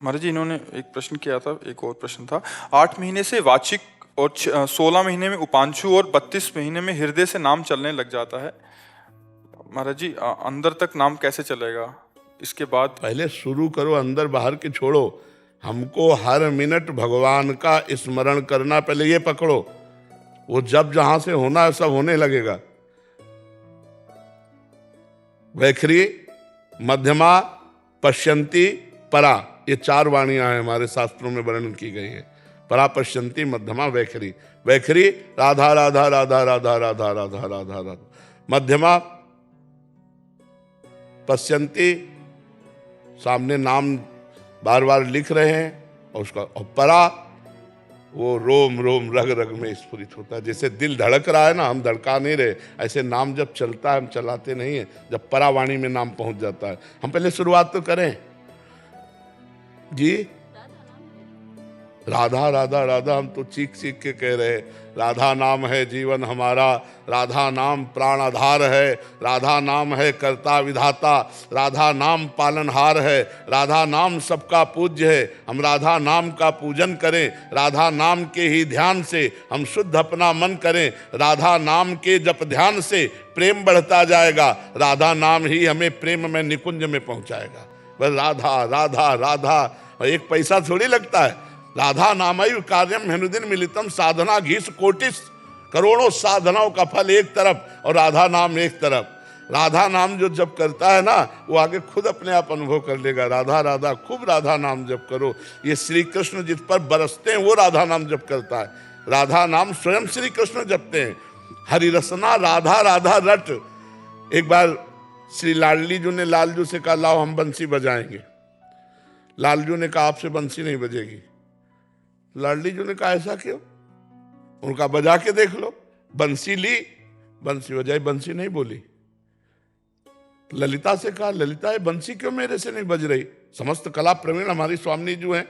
महाराज जी, इन्होंने एक प्रश्न किया था, एक और प्रश्न था। 8 महीने से वाचिक और 16 महीने में उपांशु और 32 महीने में हृदय से नाम चलने लग जाता है। महाराज जी, अंदर तक नाम कैसे चलेगा इसके बाद? पहले शुरू करो, अंदर बाहर के छोड़ो। हमको हर मिनट भगवान का स्मरण करना, पहले ये पकड़ो। वो जब जहां से होना है सब होने लगेगा। वैखरी, मध्यमा, पश्यंती, परा, ये 4 वाणियां हैं हमारे शास्त्रों में वर्णन की गई है। परा, पश्यंती, मध्यमा, वैखरी। वैखरी राधा राधा राधा राधा राधा राधा राधा राधा। मध्यमा पश्यंती, सामने नाम बार बार लिख रहे हैं और उसका, और परा वो रोम रोम रग रग में स्फुरित होता है। जैसे दिल धड़क रहा है ना, हम धड़का नहीं रहे, ऐसे नाम जब चलता है हम चलाते नहीं है। जब परावाणी में नाम पहुंच जाता है, हम पहले शुरुआत तो करें जी। राधा राधा राधा, हम तो चीख चीख के कह रहे हैं, राधा नाम है जीवन हमारा, राधा नाम प्राण आधार है, राधा नाम है कर्ता विधाता, राधा नाम पालनहार है, राधा नाम सबका पूज्य है। हम राधा नाम का पूजन करें, राधा नाम के ही ध्यान से हम शुद्ध अपना मन करें। राधा नाम के जप ध्यान से प्रेम बढ़ता जाएगा, राधा नाम ही हमें प्रेम में निकुंज में पहुंचाएगा। बस राधा राधा राधा, और एक पैसा थोड़ी लगता है। राधा नामैव कार्यम हनुदिन मिलितम साधना घीस कोटिस, करोड़ों साधनाओं का फल एक तरफ और राधा नाम एक तरफ। राधा नाम जो जब करता है ना, वो आगे खुद अपने आप अनुभव कर लेगा। राधा राधा, खूब राधा नाम जप करो। ये श्री कृष्ण जिस पर बरसते हैं वो राधा नाम जप करता है। राधा नाम स्वयं श्री कृष्ण जपते हैं। हरि रसना राधा राधा रट। एक बार श्री लाडली जी ने लालजू से कहा, लाओ हम बंसी बजाएंगे। लालजू ने कहा, आपसे बंसी नहीं बजेगी। लाडली जी ने कहा, ऐसा क्यों? उनका, बजा के देख लो। बंसी ली, बंसी बजाई, बंसी नहीं बोली। ललिता से कहा, ललिता ये बंसी क्यों मेरे से नहीं बज रही? समस्त कला प्रवीण हमारी स्वामी जी हैं।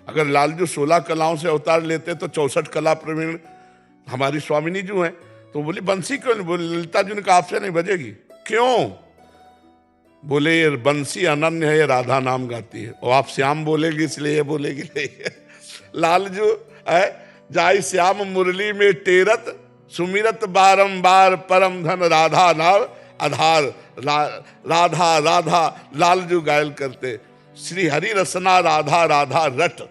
अगर लालजू 16 कलाओं से अवतार लेते तो 64 कला प्रवीण हमारी स्वामिनी जी हैं। तो बोली बंसी क्यों नहीं बोली? ललिता जी ने कहा, आपसे नहीं बजेगी। क्यों? बोले ये बंसी अनन्य है, ये राधा नाम गाती है। और आप श्याम बोलेगी इसलिए ये बोलेगी नहीं। लालजू है, जाई श्याम मुरली में टेरत, सुमिरत बारंबार परम धन राधा नाम आधार। राधा राधा लालजू गायल करते। श्री हरि रसना राधा राधा रट,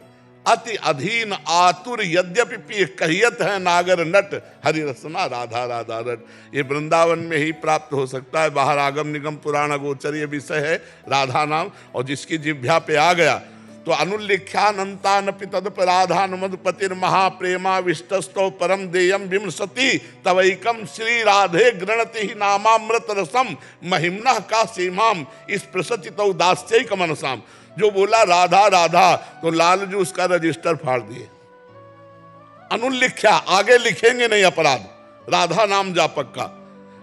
अति अधीन आतुर यद्यपि पिय कहियत है नागर नट। हरि रसना राधा राधा रट, ये वृंदावन में ही प्राप्त हो सकता है। बाहर आगम निगम पुराण गोचर ये विषय है राधा नाम। और जिसकी जिह्वा पे आ गया तो अनुल्लिख्यानंतानपि तदपराधानुमदपतिर महाप्रेमा विष्टस्तो परम देयम विमसति तवैकम श्री राधे गृणति ही नामामृत रसम महिम्नः का सीमाम इस प्रसचितौ दास्यैक मनसाम। जो बोला राधा राधा तो लालजू उसका रजिस्टर फाड़ दिए। अनुल्लिख्या, आगे लिखेंगे नहीं अपराध, राधा नाम जापक का।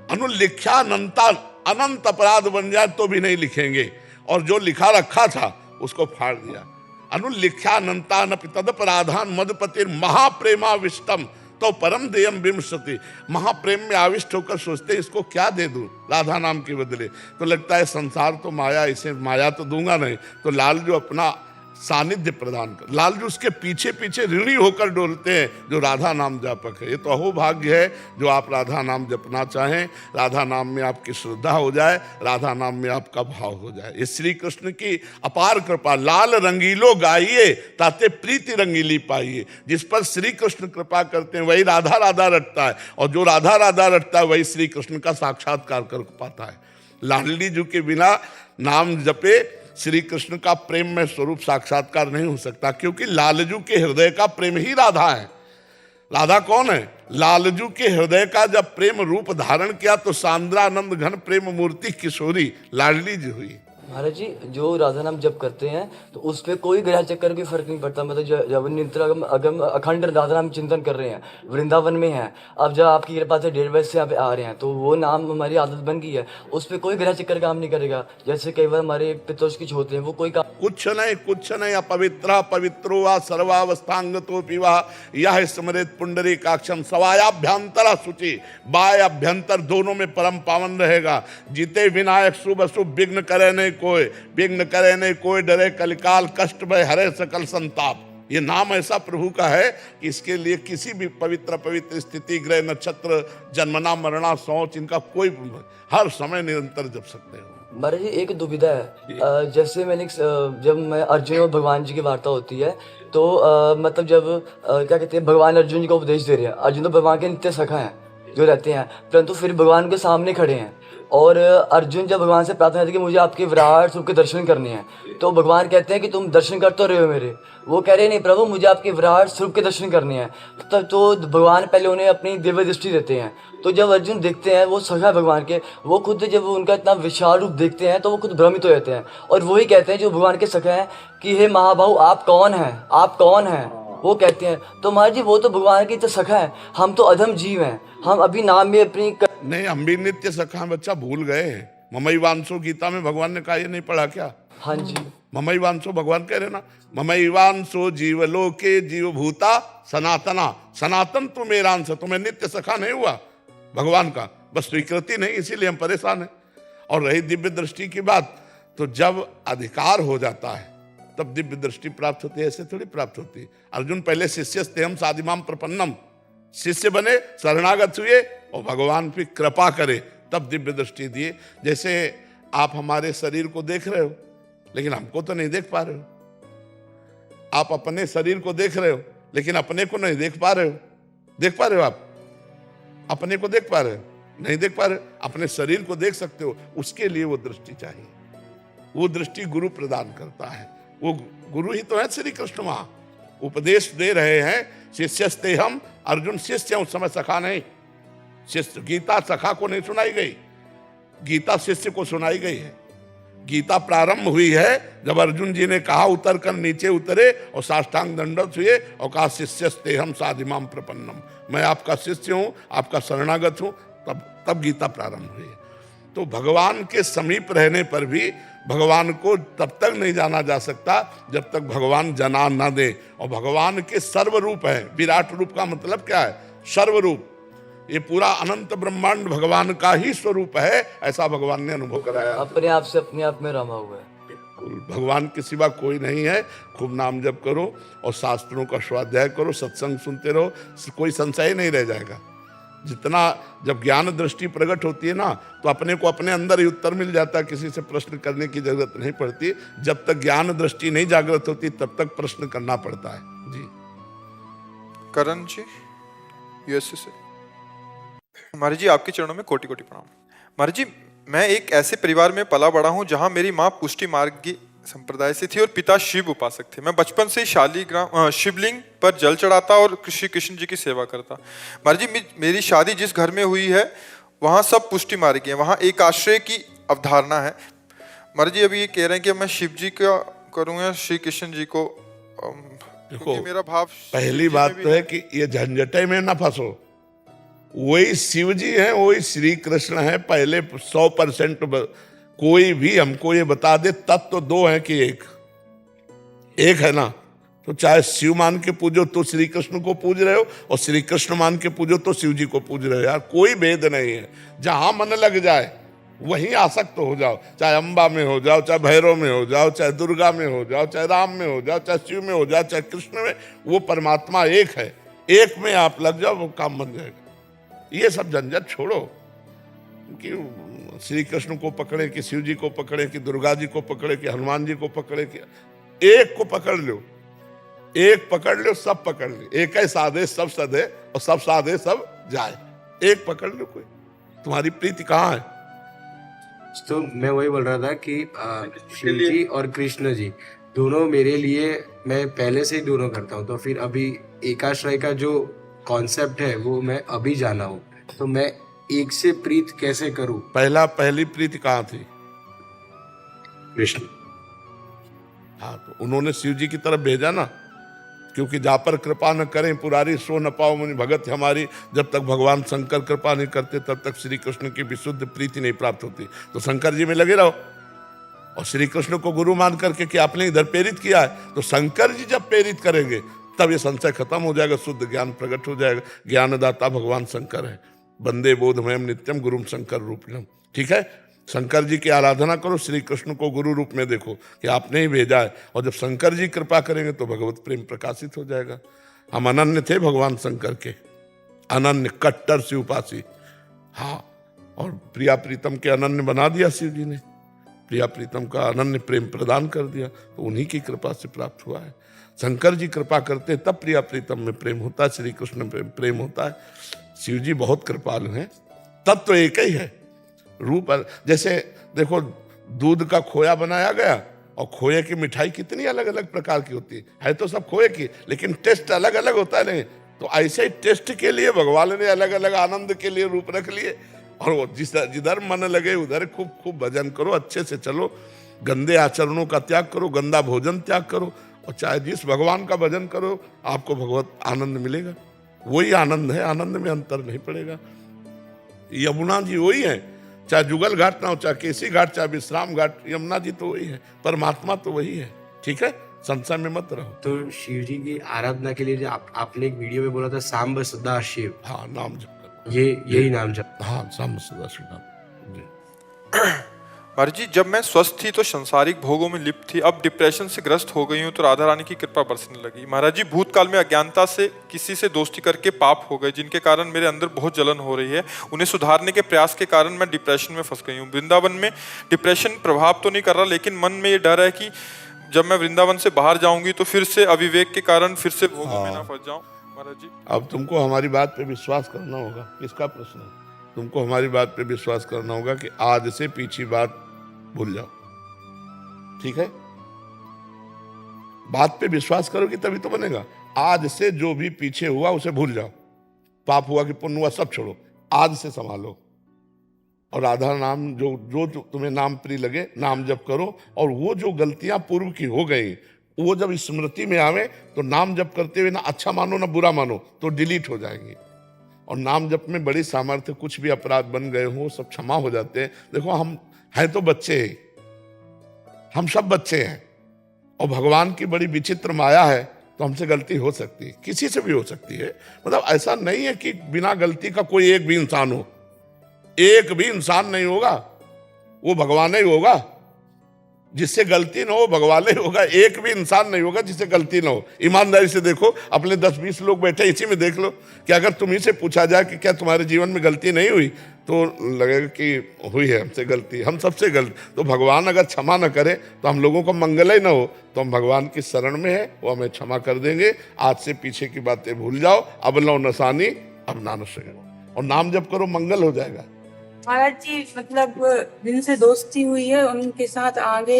अनुल्लिख्यानंता, अनंत अपराध बन जाए तो भी नहीं लिखेंगे। और जो लिखा रखा था उसको फाड़ दिया। अनुल्लिख्यानंतान तदपराधान मदपतिर महाप्रेमाविष्टम तो परम देयम विमसति। महाप्रेम में आविष्ट होकर सोचते इसको क्या दे दूं राधा नाम के बदले। तो लगता है संसार तो माया, इसे माया तो दूंगा नहीं। तो लालजू अपना सानिध्य प्रदान कर, लालजू उसके पीछे पीछे ऋणी होकर डोलते हैं जो राधा नाम जापक है। ये तो अहोभाग्य है जो आप राधा नाम जपना चाहें, राधा नाम में आपकी श्रद्धा हो जाए, राधा नाम में आपका भाव हो जाए। ये श्री कृष्ण की अपार कृपा। लाल रंगीलो गाइए ताते प्रीति रंगीली पाइए। जिस पर श्री कृष्ण कृपा करते हैं वही राधा राधा रटता है, और जो राधा राधा रटता है वही श्री कृष्ण का साक्षात्कार कर पाता है। लाडली जी के बिना नाम जपे श्री कृष्ण का प्रेम में स्वरूप साक्षात्कार नहीं हो सकता, क्योंकि लालजू के हृदय का प्रेम ही राधा है। राधा कौन है? लालजू के हृदय का जब प्रेम रूप धारण किया तो सांद्रानंद घन प्रेम मूर्ति किशोरी लाडली जी हुई। महाराज जी, जो राधा नाम जप करते हैं तो उस पर कोई ग्रह चक्कर भी फर्क नहीं पड़ता। मतलब जब नित्य अगम अखंड राधा नाम चिंतन कर रहे हैं, वृंदावन में हैं, अब जब आपकी कृपा से 1.5 बजे से यहाँ पे आ रहे हैं तो वो नाम हमारी आदत बन गई है, उस पर कोई ग्रह चक्कर काम नहीं करेगा। जैसे कई बार हमारे पितृष कुछ होते हैं, वो कोई कुछ नहीं। अपवित्र पवित्रो वा सर्वावस्थांगतो पिवा यह स्मृत पुंडरीकाक्षम सवायाभ्यंतर शुचि। बाय अभ्यंतर दोनों में परम पावन रहेगा। जीते विनायक शुभ अशुभ विघ्न करे नहीं कोय, विघ्न करे नहीं कोई, डरे कलिकाल, कष्ट भय हरे सकल संताप। ये नाम ऐसा प्रभु का है कि इसके लिए किसी भी पवित्र स्थिति, ग्रह नक्षत्र, जन्मना मरना शौच, इनका कोई हर समय निरंतर जप सकते हो। महाराज जी एक दुविधा है, जैसे मैंने जब मैं अर्जुन और भगवान जी की वार्ता होती है तो मतलब जब क्या कहते हैं भगवान अर्जुन जी को उपदेश दे रहे हैं, अर्जुन तो भगवान के नित्य सखा हैं जो रहते हैं, परंतु फिर भगवान के सामने खड़े हैं और अर्जुन जब भगवान से प्रार्थना करते हैं कि मुझे आपके विराट स्वरूप के दर्शन करने हैं, तो भगवान कहते हैं कि तुम दर्शन कर तो रहे हो मेरे, वो कह रहे नहीं प्रभु मुझे आपके विराट स्वरूप के दर्शन करने हैं। तो भगवान पहले उन्हें अपनी दिव्य दृष्टि देते हैं, तो जब अर्जुन देखते हैं वो सखा भगवान के, वो खुद जब उनका इतना विशाल रूप देखते हैं तो वो खुद भ्रमित हो जाते हैं और वही कहते हैं जो भगवान के सखा हैं कि हे महाबाहु आप कौन हैं, आप कौन हैं, वो कहते हैं। तो महाराज जी वो तो भगवान की तो सखा है, हम तो अधम जीव हैं, हम अभी नाम में अपनी नहीं, हम भी नित्य सखा हैं, बच्चा भूल गए हैं। ममैवांसो गीता में भगवान ने कहा, ये नहीं पढ़ा क्या? हाँ जी ममैवांसो भगवान कह रहे ना, ममैवांसो जीवलोके जीवभूता सनातना, सनातन तू मेरा अंश, तुम्हें नित्य सखा नहीं हुआ भगवान का, बस स्वीकृति नहीं, इसीलिए हम परेशान हैं। और रही दिव्य दृष्टि की बात, तो जब अधिकार हो जाता है तब दिव्य दृष्टि प्राप्त होती है, ऐसे थोड़ी प्राप्त होती है। अर्जुन पहले शिष्यस्तेहम साधिमाम प्रपन्नम, शिष्य बने, शरणागत हुए और भगवान की कृपा करे तब दिव्य दृष्टि दिए। जैसे आप हमारे शरीर को देख रहे हो लेकिन हमको तो नहीं देख पा रहे हो, आप अपने शरीर को देख रहे हो लेकिन अपने को नहीं देख पा रहे हो। देख पा रहे हो आप अपने को? देख पा रहे हो? नहीं देख पा रहे। अपने शरीर को देख सकते हो, उसके लिए वो दृष्टि चाहिए। वो दृष्टि गुरु प्रदान करता है, वो गुरु ही तो है श्री कृष्ण। वहां उपदेश दे रहे हैं, शिष्यस्ते हम, अर्जुन शिष्य उस समय सखा नहीं। शिष्य, गीता सखा को नहीं सुनाई गई, गीता शिष्य को सुनाई गई है। गीता प्रारंभ हुई है जब अर्जुन जी ने कहा, उतर कर नीचे उतरे और साष्टांग दंडवत हुए और कहा शिष्यस्ते हम साधिमाम प्रपन्नम, मैं आपका शिष्य हूं, आपका शरणागत हूं। तब गीता प्रारंभ हुई है। तो भगवान के समीप रहने पर भी भगवान को तब तक नहीं जाना जा सकता जब तक भगवान जना न दे। और भगवान के सर्वरूप है। विराट रूप का मतलब क्या है? सर्वरूप। ये पूरा अनंत ब्रह्मांड भगवान का ही स्वरूप है, ऐसा भगवान ने अनुभव कराया। अपने आप से अपने आप में रमा हुआ है। भगवान के सिवा कोई नहीं है। खूब नाम जप करो और शास्त्रों का स्वाध्याय करो, सत्संग सुनते रहो, कोई संशय नहीं रह जाएगा। जितना जब ज्ञान दृष्टि प्रकट होती है ना, तो अपने को अपने अंदर ही उत्तर मिल जाता है, किसी से प्रश्न करने की जरूरत नहीं पड़ती। जब तक ज्ञान दृष्टि नहीं जागृत होती तब तक प्रश्न करना पड़ता है। जी करण जी यूएसए से। महाराज जी आपके चरणों में कोटि कोटि प्रणाम। महाराज जी मैं एक ऐसे परिवार में पला बड़ा हूँ जहाँ मेरी माँ पुष्टि मार्गी संप्रदाय से थी और पिता शिव उपासक थे। मैं बचपन से ही शालीग्राम शिवलिंग पर जल चढ़ाता और श्री कृष्ण जी की सेवा करता। महाराज जी मेरी शादी जिस घर में हुई है वहाँ सब पुष्टि मार्गी है, वहाँ एक आश्रय की अवधारणा है। महाराज जी अभी ये कह रहे हैं कि मैं शिव जी का करूँगा श्री कृष्ण जी को, देखो मेरा भाव पहली बात तो है कि ये झंझटे में ना फंसो। वही शिव जी हैं, वही श्री कृष्ण है। पहले 100% कोई भी हमको ये बता दे तत्व तो दो है कि एक है ना, तो चाहे शिव मान के पूजो तो श्री कृष्ण को पूज रहे हो और श्री कृष्ण मान के पूजो तो शिव जी को पूज रहे हो। यार कोई भेद नहीं है, जहां मन लग जाए वहीं आसक्त हो जाओ। चाहे अंबा में हो जाओ, चाहे भैरव में हो जाओ, चाहे दुर्गा में हो जाओ, चाहे राम में हो जाओ, चाहे शिव में हो जाओ, चाहे कृष्ण में, वो परमात्मा एक है। एक में आप लग जाओ वो काम बन जाएगा। ये सब झंझट छोड़ो कि श्री कृष्ण को पकड़े कि शिव जी को पकड़े कि दुर्गा जी को पकड़े कि हनुमान जी को पकड़े कि एक को पकड़ लो। एक पकड़ लो, सब पकड़ लो। एक है साधे सब सधे और सब साधे सब जाए। एक पकड़ लो। कोई तुम्हारी प्रीति कहाँ है? तो मैं वही बोल रहा था कि शिव जी और कृष्ण जी दोनों मेरे लिए, मैं पहले से ही दोनों करता हूँ। तो फिर अभी एकाश्रय का जो कॉन्सेप्ट है वो मैं अभी जाना हूँ, तो मैं एक से प्रीत कैसे करूँ? पहली प्रीति कहाँ थी? कृष्ण। हाँ, तो उन्होंने शिव जी की तरफ भेजा ना, क्योंकि जा पर कृपा न करें पुरारी सो न पाओ मुनि भगत हमारी। जब तक भगवान शंकर कृपा नहीं करते तब तक श्री कृष्ण की विशुद्ध प्रीति नहीं प्राप्त होती। तो शंकर जी में लगे रहो और श्री कृष्ण को गुरु मान करके कि आपने इधर प्रेरित किया है, तो शंकर जी जब प्रेरित करेंगे तब ये संशय खत्म हो जाएगा, शुद्ध ज्ञान प्रकट हो जाएगा। ज्ञानदाता भगवान शंकर है। वंदे बोधमयम नित्यम गुरुम शंकर रूपिणम। ठीक है, शंकर जी की आराधना करो, श्री कृष्ण को गुरु रूप में देखो कि आपने ही भेजा है, और जब शंकर जी कृपा करेंगे तो भगवत प्रेम प्रकाशित हो जाएगा। हम अनन्य थे भगवान शंकर के, अनन्य कट्टर शिव उपासी। हाँ, और प्रिया प्रीतम के अनन्य बना दिया शिव जी ने, प्रिया प्रीतम का अनन्य प्रेम प्रदान कर दिया, तो उन्हीं की कृपा से प्राप्त हुआ है। शंकर जी कृपा करते हैं तब प्रिया प्रीतम में प्रेम होता है, श्री कृष्ण में प्रेम होता है। शिव जी बहुत कृपालु हैं, तत्व तो एक ही है, रूप जैसे देखो दूध का खोया बनाया गया और खोए की मिठाई कितनी अलग अलग प्रकार की होती है तो सब खोए की, लेकिन टेस्ट अलग अलग होता है। नहीं तो ऐसे ही टेस्ट के लिए भगवान ने अलग अलग आनंद के लिए रूप रख लिए, और वो जिधर मन लगे उधर खूब खूब भजन करो, अच्छे से चलो, गंदे आचरणों का त्याग करो, गंदा भोजन त्याग करो, और चाहे जिस भगवान का भजन करो आपको भगवत आनंद मिलेगा। वही आनंद है, आनंद में अंतर नहीं पड़ेगा। यमुना जी वही है, चाहे जुगल घाट ना हो, चाहे केसी घाट, चाहे विश्राम घाट, यमुना जी तो वही है, परमात्मा तो वही है। ठीक है, संशय में मत रहो। तो शिव जी की आराधना के लिए जो आपने एक वीडियो में बोला था सांब सदा शिव, हाँ नाम जप करो, यही नाम जप। हाँ सांब सदा शिव नाम जी। महाराज जी, जब मैं स्वस्थ थी तो संसारिक भोगों में लिप्त थी, अब डिप्रेशन से ग्रस्त हो गई हूँ तो राधा रानी की कृपा बरसने लगी। महाराज जी, भूतकाल में अज्ञानता से किसी से दोस्ती करके पाप हो गए, जिनके कारण मेरे अंदर बहुत जलन हो रही है। उन्हें सुधारने के प्रयास के कारण मैं डिप्रेशन में फंस गई हूँ। वृंदावन में डिप्रेशन प्रभाव तो नहीं कर रहा, लेकिन मन में ये डर है कि जब मैं वृंदावन से बाहर जाऊंगी तो फिर से अविवेक के कारण फिर से भोगों में ना फंस जाऊं। महाराज जी, अब तुमको हमारी बात पे विश्वास करना होगा। किसका प्रश्न है? तुमको हमारी बात पे विश्वास करना होगा कि आज से पीछे बात भूल जाओ। ठीक है, बात पे विश्वास करोगे तभी तो बनेगा। आज से जो भी पीछे हुआ उसे भूल जाओ, पाप हुआ कि पुण्य हुआ सब छोड़ो, आज से संभालो, और राधा नाम जो जो तुम्हें नाम प्रिय लगे नाम जप करो, और वो जो गलतियां पूर्व की हो गई वो जब स्मृति में आवे तो नाम जप करते हुए ना अच्छा मानो ना बुरा मानो तो डिलीट हो जाएंगी। और नाम जप में बड़ी सामर्थ्य, कुछ भी अपराध बन गए हो सब क्षमा हो जाते हैं। देखो हम हैं तो बच्चे हैं, हम सब बच्चे हैं, और भगवान की बड़ी विचित्र माया है, तो हमसे गलती हो सकती है, किसी से भी हो सकती है। मतलब ऐसा नहीं है कि बिना गलती का कोई एक भी इंसान हो, एक भी इंसान नहीं होगा, वो भगवान ही होगा। जिससे गलती ना हो भगवान ही होगा, एक भी इंसान नहीं होगा जिससे गलती ना हो। ईमानदारी से देखो, अपने 10-20 लोग बैठे इसी में देख लो कि अगर तुम्ही से पूछा जाए कि क्या तुम्हारे जीवन में गलती नहीं हुई, तो लगेगा कि हुई है हमसे गलती, हम सबसे गलत। तो भगवान अगर क्षमा न करे तो हम लोगों को मंगल ही ना हो, तो हम भगवान की शरण में है, वो हमें क्षमा कर देंगे। आज से पीछे की बातें भूल जाओ, अब लो नसानी अब नानस, और नाम जप करो, मंगल हो जाएगा। महाराज जी, मतलब जिनसे दोस्ती हुई है उनके साथ आगे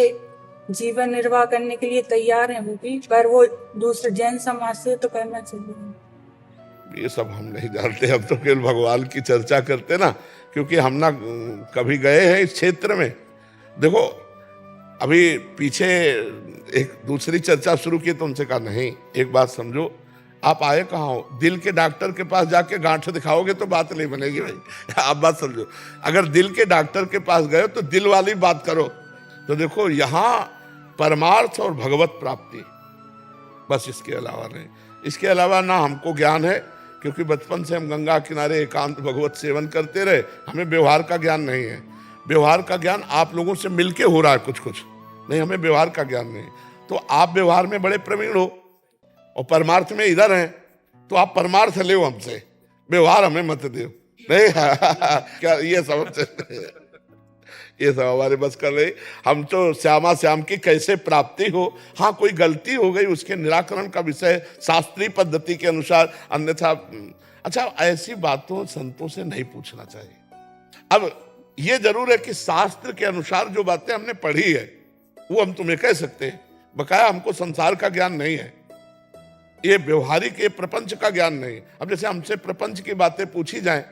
जीवन निर्वाह करने के लिए तैयार हैं वो भी, पर वो दूसरे जैन समाज से तो करना चाहिए। ये सब हम नहीं जानते, अब तो केवल भगवान की चर्चा करते ना, क्योंकि हम ना कभी गए हैं इस क्षेत्र में। देखो अभी पीछे एक दूसरी चर्चा शुरू की तो उनसे कहा नहीं, एक बात समझो, आप आए कहाँ हो? दिल के डॉक्टर के पास जाके गांठ दिखाओगे तो बात नहीं बनेगी भाई। आप बात समझो, अगर दिल के डॉक्टर के पास गए तो दिल वाली बात करो। तो देखो यहाँ परमार्थ और भगवत प्राप्ति, बस इसके अलावा नहीं। इसके अलावा ना हमको ज्ञान है, क्योंकि बचपन से हम गंगा किनारे एकांत भगवत सेवन करते रहे, हमें व्यवहार का ज्ञान नहीं है। व्यवहार का ज्ञान आप लोगों से मिलके हो रहा है कुछ कुछ, नहीं हमें व्यवहार का ज्ञान नहीं। तो आप व्यवहार में बड़े प्रवीण हो और परमार्थ में इधर हैं, तो आप परमार्थ ले हमसे, व्यवहार हमें मत दो। नहीं क्या ये समझ, ये सब हमारे बस कर रही। हम तो श्यामा श्याम की कैसे प्राप्ति हो, हाँ कोई गलती हो गई उसके निराकरण का विषय शास्त्रीय पद्धति के अनुसार, अन्यथा अच्छा ऐसी बातों संतों से नहीं पूछना चाहिए। अब ये जरूर है कि शास्त्र के अनुसार जो बातें हमने पढ़ी है वो हम तुम्हें कह सकते हैं, बकाया हमको संसार का ज्ञान नहीं है, ये व्यवहारिक ये प्रपंच का ज्ञान नहीं। अब जैसे हमसे प्रपंच की बातें पूछी जाएं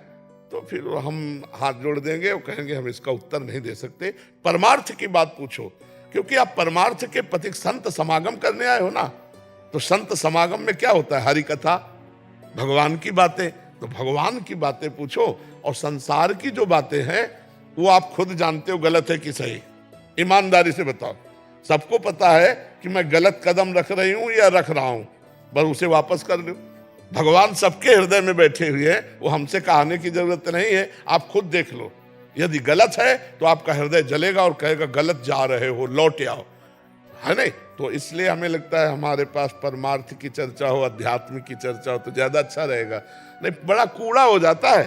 तो फिर हम हाथ जोड़ देंगे और कहेंगे हम इसका उत्तर नहीं दे सकते। परमार्थ की बात पूछो, क्योंकि आप परमार्थ के पथिक संत समागम करने आए हो ना, तो संत समागम में क्या होता है? हरि कथा, भगवान की बातें। तो भगवान की बातें पूछो, और संसार की जो बातें हैं वो आप खुद जानते हो गलत है कि सही। ईमानदारी से बताओ, सबको पता है कि मैं गलत कदम रख रही हूं या रख रहा हूं, बस उसे वापस कर लो। भगवान सबके हृदय में बैठे हुए हैं, वो हमसे कहने की जरूरत नहीं है, आप खुद देख लो यदि गलत है तो आपका हृदय जलेगा और कहेगा गलत जा रहे हो, लौट आओ, है नहीं? तो इसलिए हमें लगता है हमारे पास परमार्थ की चर्चा हो, अध्यात्म की चर्चा हो तो ज्यादा अच्छा रहेगा। नहीं, बड़ा कूड़ा हो जाता है,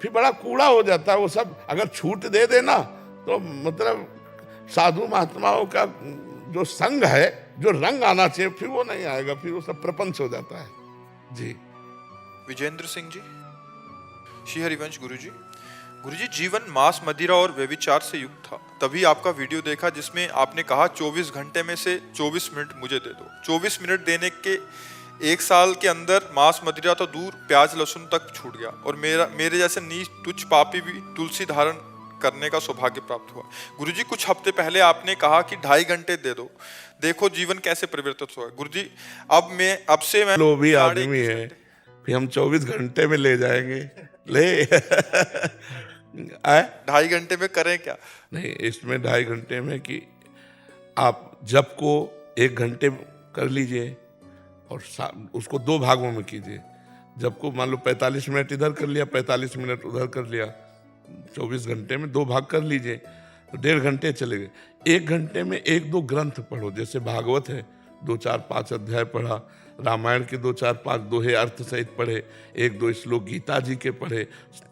फिर बड़ा कूड़ा हो जाता है वो सब। अगर छूट दे देना तो मतलब साधु महात्माओं का जो संग है, जो रंग आना चाहिए, फिर वो नहीं आएगा, फिर वो सब प्रपंच हो जाता है। जी विजेंद्र सिंह जी, श्री हरिवंश गुरुजी। गुरुजी, जीवन मांस, मदिरा और व्यभिचार से युक्त था, तभी आपका वीडियो देखा जिसमें आपने कहा 24 घंटे में से 24 मिनट मुझे दे दो। 24 मिनट देने के 1 साल के अंदर मांस मदिरा तो दूर, प्याज लहसुन तक छूट गया और मेरे जैसे नीच तुच्छ पापी भी तुलसी धारण करने का सौभाग्य प्राप्त हुआ। गुरुजी, कुछ हफ्ते पहले आपने कहा कि 2.5 घंटे दे दो, देखो जीवन कैसे परिवर्तित हुआ। गुरुजी, अब से मैं लोभी आदमी है, फिर हम 24 घंटे में ले जाएंगे, ले 2.5 घंटे में करें क्या? नहीं, इसमें 2.5 घंटे में कि आप जप को 1 घंटे कर लीजिए और उसको 2 भागों में कीजिए। जप को मान लो 45 मिनट इधर कर लिया, 45 मिनट उधर कर लिया, 24 घंटे में 2 भाग कर लीजिए तो 1.5 घंटे चले गए। 1 घंटे में 1-2 ग्रंथ पढ़ो, जैसे भागवत है 2-4-5 अध्याय पढ़ा, रामायण के 2-4-5 दोहे अर्थ सहित पढ़े, 1-2 श्लोक गीता जी के पढ़े।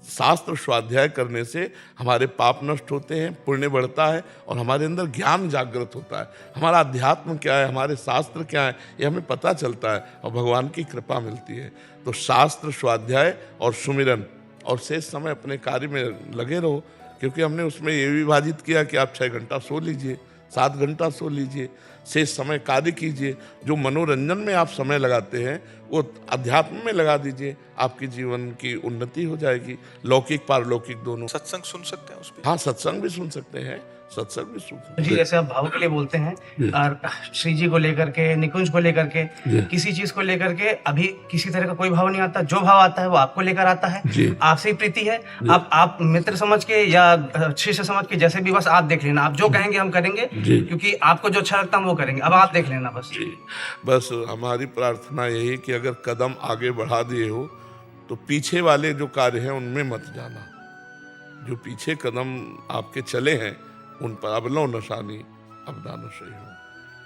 शास्त्र स्वाध्याय करने से हमारे पाप नष्ट होते हैं, पुण्य बढ़ता है और हमारे अंदर ज्ञान जागृत होता है। हमारा अध्यात्म क्या है, हमारे शास्त्र क्या है, ये हमें पता चलता है और भगवान की कृपा मिलती है। तो शास्त्र स्वाध्याय और सुमिरन और शेष समय अपने कार्य में लगे रहो, क्योंकि हमने उसमें ये विभाजित किया कि आप 6 घंटा सो लीजिए, 7 घंटा सो लीजिए, शेष समय कार्य कीजिए। जो मनोरंजन में आप समय लगाते हैं वो अध्यात्म में लगा दीजिए, आपके जीवन की उन्नति हो जाएगी, लौकिक पारलौकिक दोनों। सत्संग सुन सकते हैं उस पर? हाँ, सत्संग भी सुन सकते हैं, सत्संग भी सुन सकते जी, जैसे आप भाव के लिए बोलते हैं और श्री जी को लेकर के, निकुंज को लेकर के, किसी चीज को लेकर के अभी किसी तरह का कोई भाव नहीं आता, जो भाव आता है वो आपको लेकर आता है, आपसे ही प्रीति है। आप मित्र समझ के या शिष्य समझ के जैसे भी, बस आप देख लेना, आप जो कहेंगे हम करेंगे, क्योंकि आपको जो अच्छा लगता है वो करेंगे, अब आप देख लेना बस। बस हमारी प्रार्थना यही कि अगर कदम आगे बढ़ा दिए हो तो पीछे वाले जो कार्य हैं उनमें मत जाना। जो पीछे कदम आपके चले हैं उन पर अबलो नशानी अबदा नशई हो,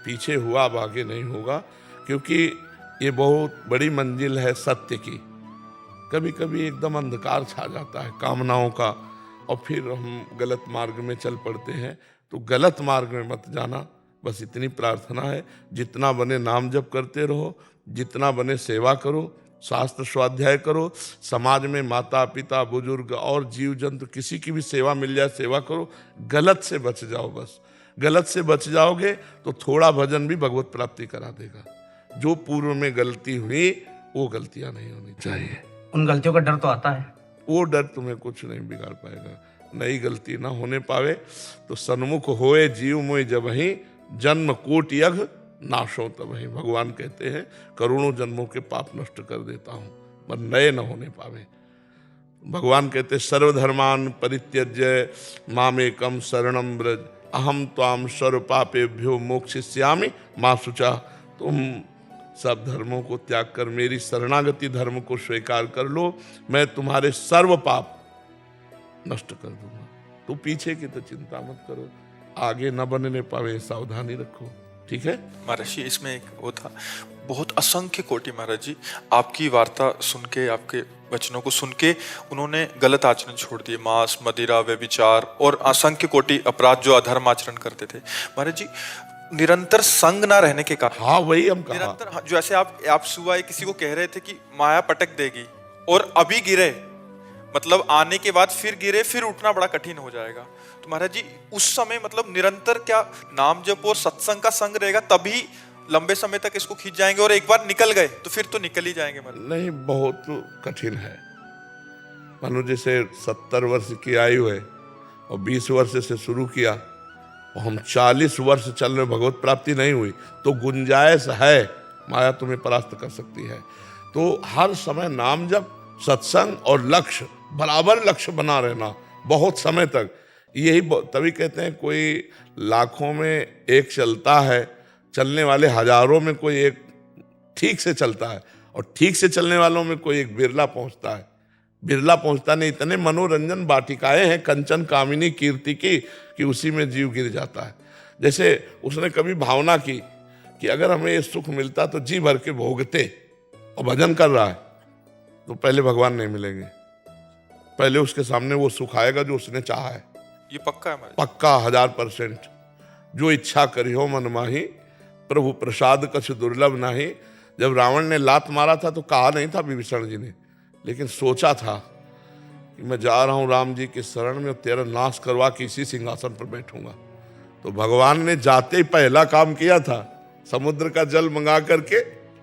पीछे हुआ अब आगे नहीं होगा, क्योंकि ये बहुत बड़ी मंजिल है सत्य की। कभी कभी एकदम अंधकार छा जाता है कामनाओं का और फिर हम गलत मार्ग में चल पड़ते हैं, तो गलत मार्ग में मत जाना। बस इतनी प्रार्थना है, जितना बने नाम जप करते रहो, जितना बने सेवा करो, शास्त्र स्वाध्याय करो, समाज में माता पिता बुजुर्ग और जीव जंतु किसी की भी सेवा मिल जाए सेवा करो, गलत से बच जाओ। बस गलत से बच जाओगे तो थोड़ा भजन भी भगवत प्राप्ति करा देगा। जो पूर्व में गलती हुई वो गलतियां नहीं होनी चाहिए। उन गलतियों का डर तो आता है, वो डर तुम्हें कुछ नहीं बिगाड़ पाएगा। नई गलती ना होने पावे तो सन्मुख होए जीव मोय जबहि, जन्म कोटि यज्ञ नाशो तबहि। भगवान कहते हैं करोड़ों जन्मों के पाप नष्ट कर देता हूं, पर नए न होने पावे। भगवान कहते सर्वधर्मान परित्यज्य मामेकम शरणम व्रज, अहम त्वाम सर्व पापेभ्यो मोक्षयिष्यामि मा शुचा। तुम सब धर्मों को त्याग कर मेरी शरणागति धर्म को स्वीकार कर लो, मैं तुम्हारे सर्व पाप नष्ट कर दूंगा। तो पीछे की तो चिंता मत करो, आगे न बनने पावे सावधानी रखो, ठीक है महाराज जी? इसमें एक वो था, बहुत असंख्य कोटि महाराज जी आपकी वार्ता सुन के, आपके वचनों को सुन के उन्होंने गलत आचरण छोड़ दिए, मांस मदिरा व्यभिचार और असंख्य कोटि अपराध जो अधर्म आचरण करते थे महाराज जी। निरंतर संग ना रहने के कारण, हाँ वही हम कहा, निरंतर जैसे आप सुबह किसी को कह रहे थे कि माया पटक देगी और अभी गिरे, मतलब आने के बाद फिर गिरे, फिर उठना बड़ा कठिन हो जाएगा। तो महाराज जी उस समय मतलब निरंतर क्या नाम जप और सत्संग का संग रहेगा, तभी लंबे समय तक इसको खींच जाएंगे, और एक बार निकल गए तो फिर तो निकल ही जाएंगे महाराज। नहीं, बहुत कठिन है। मानो जैसे 70 वर्ष की आयु है और 20 वर्ष से शुरू किया और हम 40 वर्ष चल रहे, भगवत प्राप्ति नहीं हुई, तो गुंजाइश है, माया तुम्हें परास्त कर सकती है। तो हर समय नाम जप, सत्संग और लक्ष्य, बराबर लक्ष्य बना रहना बहुत समय तक। यही तभी कहते हैं कोई लाखों में एक चलता है, चलने वाले हजारों में कोई एक ठीक से चलता है, और ठीक से चलने वालों में कोई एक बिरला पहुंचता है। बिरला पहुंचता नहीं। इतने मनोरंजन वाटिकाएं हैं कंचन कामिनी कीर्ति की कि उसी में जीव गिर जाता है। जैसे उसने कभी भावना की कि अगर हमें ये सुख मिलता तो जी भर के भोगते, और भजन कर रहा है तो पहले भगवान नहीं मिलेंगे, पहले उसके सामने वो सुख आएगा जो उसने चाहा है। ये पक्का है हमारे। पक्का 1000%। जो इच्छा करी हो मन माही, प्रभु प्रसाद कछ दुर्लभ नाही। जब रावण ने लात मारा था तो कहा नहीं था विभीषण जी ने, लेकिन सोचा था कि मैं जा रहा हूं राम जी की शरण में, तेरा नाश करवा के इसी सिंहासन पर बैठूंगा। तो भगवान ने जाते ही पहला काम किया था, समुद्र का जल मंगा करके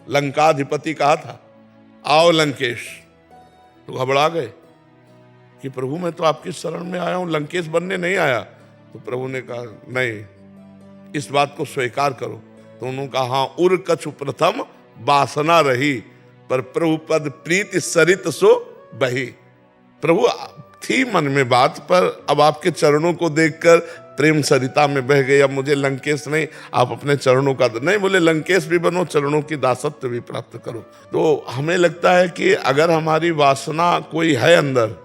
लंकाधिपति कहा था, आओ लंकेश। तो घबरा गए कि प्रभु मैं तो आपकी शरण में आया हूं, लंकेश बनने नहीं आया। तो प्रभु ने कहा नहीं, इस बात को स्वीकार करो। तो उन्होंने कहा हाँ, उर कछु प्रथम वासना रही, पर प्रभु पद प्रीति सरित सो बही। प्रभु थी मन में बात, पर अब आपके चरणों को देखकर प्रेम सरिता में बह गई। अब मुझे लंकेश नहीं, आप अपने चरणों का नहीं, बोले लंकेश भी बनो, चरणों की दासत्व भी प्राप्त करो। तो हमें लगता है कि अगर हमारी वासना कोई है अंदर,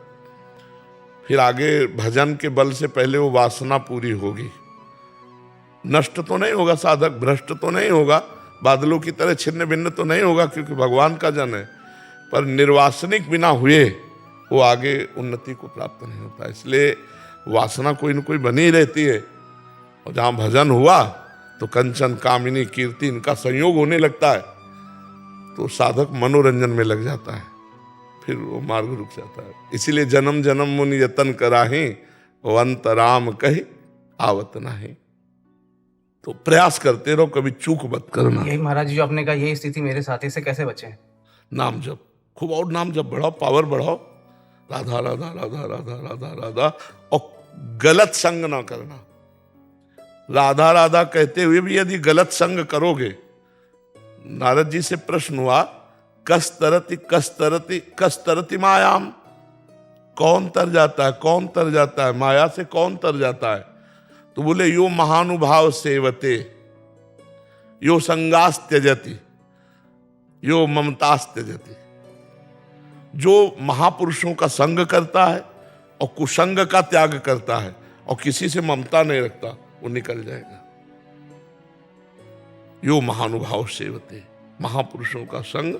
फिर आगे भजन के बल से पहले वो वासना पूरी होगी। नष्ट तो नहीं होगा साधक, भ्रष्ट तो नहीं होगा, बादलों की तरह छिन्न भिन्न तो नहीं होगा, क्योंकि भगवान का जन है, पर निर्वासनिक बिना हुए वो आगे उन्नति को प्राप्त नहीं होता। इसलिए वासना कोई न कोई बनी रहती है, और जहाँ भजन हुआ तो कंचन कामिनी कीर्ति इनका संयोग होने लगता है, तो साधक मनोरंजन में लग जाता है, फिर वो मार्ग रुक जाता है। इसीलिए जन्म जन्म मुनि यतन कराही, वो अंत राम कही आवत नाही। तो प्रयास करते रहो, कभी चूक मत करना। यही महाराज जी जो आपने कहा, यही स्थिति मेरे साथी से कैसे बचे? नाम जप खूब, और नाम जप बढ़ाओ, पावर बढ़ाओ, राधा राधा राधा राधा राधा राधा, और गलत संग ना करना। राधा राधा कहते हुए भी यदि गलत संग करोगे, नारद जी से प्रश्न हुआ, कस्तरति कस्तरति कस्तरति मायाम, कौन तर जाता है, कौन तर जाता है, माया से कौन तर जाता है? तो बोले यो महानुभाव सेवते, यो संगास त्यजति, यो ममतास त्यजति। जो महापुरुषों का संग करता है और कुसंग का त्याग करता है और किसी से ममता नहीं रखता, वो निकल जाएगा। यो महानुभाव सेवते, महापुरुषों का संग,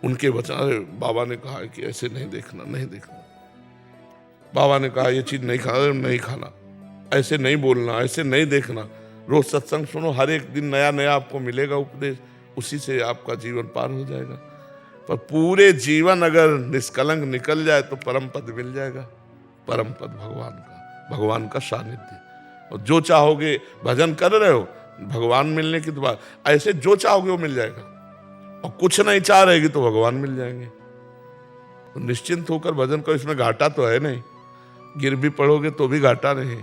उनके वचन। बाबा ने कहा कि ऐसे नहीं देखना, नहीं देखना। बाबा ने कहा ये चीज नहीं खाना, नहीं खाना, ऐसे नहीं बोलना, ऐसे नहीं देखना। रोज सत्संग सुनो, हर एक दिन नया नया आपको मिलेगा उपदेश, उसी से आपका जीवन पार हो जाएगा। पर पूरे जीवन अगर निष्कलंक निकल जाए तो परम पद मिल जाएगा, परम पद भगवान का सानिध्य। और जो चाहोगे, भजन कर रहे हो, भगवान मिलने की दुआ, ऐसे जो चाहोगे वो मिल जाएगा। और कुछ नहीं चाह रहेगी तो भगवान मिल जाएंगे। तो निश्चिंत होकर भजन करो, इसमें घाटा तो है नहीं, गिर भी पड़ोगे तो भी घाटा नहीं।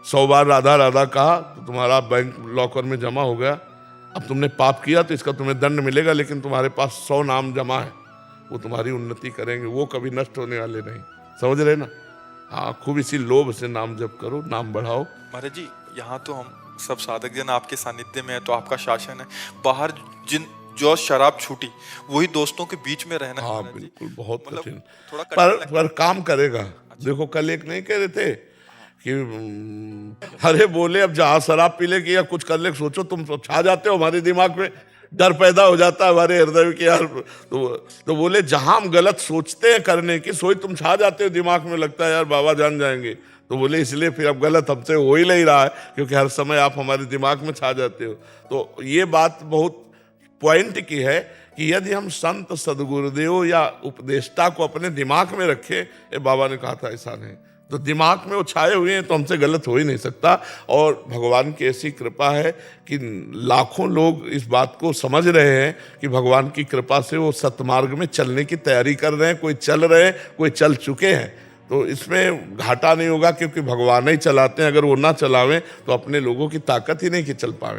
100 बार राधा राधा कहा तो तुम्हारा बैंक लॉकर में जमा हो गया। अब तुमने पाप किया तो इसका तुम्हें दंड मिलेगा, लेकिन तुम्हारे पास 100 नाम जमा है, वो तुम्हारी उन्नति करेंगे, वो कभी नष्ट होने वाले नहीं। समझ रहे ना? हाँ, खूब इसी लोभ से नाम जप करो, नाम बढ़ाओ। महाराज जी, यहाँ तो हम सब साधक जन आपके सानिध्य में है, तो आपका शासन है। बाहर जो शराब छूटी, वही दोस्तों के बीच में रहना। हाँ बिल्कुल, बहुत कठिन, थोड़ा पर काम करेगा। देखो कल एक नहीं कह रहे थे कि अरे बोले अब जहां शराब पी ले कि या कुछ कर ले, सोचो तुम छा जाते हो, हमारे दिमाग में डर पैदा हो जाता है हमारे हृदय में कि यार, तो बोले जहां हम गलत सोचते हैं करने की, सोई तुम छा जाते हो, दिमाग में लगता है यार बाबा जान जाएंगे। तो बोले इसलिए फिर अब गलत हमसे हो ही नहीं रहा है, क्योंकि हर समय आप हमारे दिमाग में छा जाते हो। तो ये बात बहुत पॉइंट की है कि यदि हम संत सदगुरुदेव या उपदेष्टा को अपने दिमाग में रखें, ये बाबा ने कहा था ऐसा नहीं, तो दिमाग में वो छाए हुए हैं तो हमसे गलत हो ही नहीं सकता। और भगवान की ऐसी कृपा है कि लाखों लोग इस बात को समझ रहे हैं कि भगवान की कृपा से वो सतमार्ग में चलने की तैयारी कर रहे हैं, कोई चल रहे हैं, कोई चल चुके हैं। तो इसमें घाटा नहीं होगा, क्योंकि भगवान ही चलाते हैं। अगर वो ना चलावें तो अपने लोगों की ताकत ही नहीं कि चल पावे।